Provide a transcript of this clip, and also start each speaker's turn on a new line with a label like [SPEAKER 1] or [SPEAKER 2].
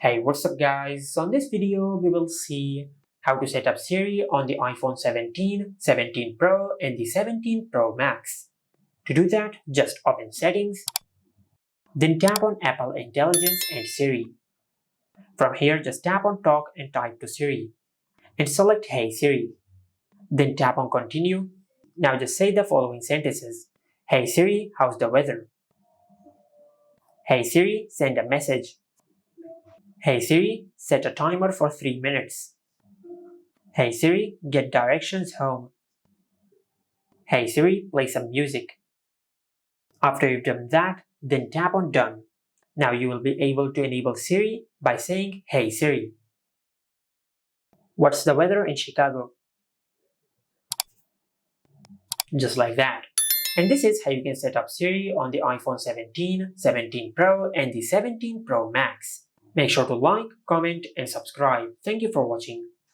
[SPEAKER 1] Hey, what's up guys? On this video, we will see how to set up Siri on the iPhone 17, 17 Pro and the 17 Pro Max. To do that, just open Settings, then tap on Apple Intelligence and Siri. From here, just tap on Talk and type to Siri, and select Hey Siri. Then tap on Continue. Now just say the following sentences. Hey Siri, how's the weather? Hey Siri, send a message. Hey Siri, set a timer for 3 minutes. Hey Siri, get directions home. Hey Siri, play some music. After you've done that, then tap on Done. Now you will be able to enable Siri by saying Hey Siri. What's the weather in Chicago? Just like that. And this is how you can set up Siri on the iPhone 17, 17 Pro and the 17 Pro Max. Make sure to like, comment and subscribe. Thank you for watching.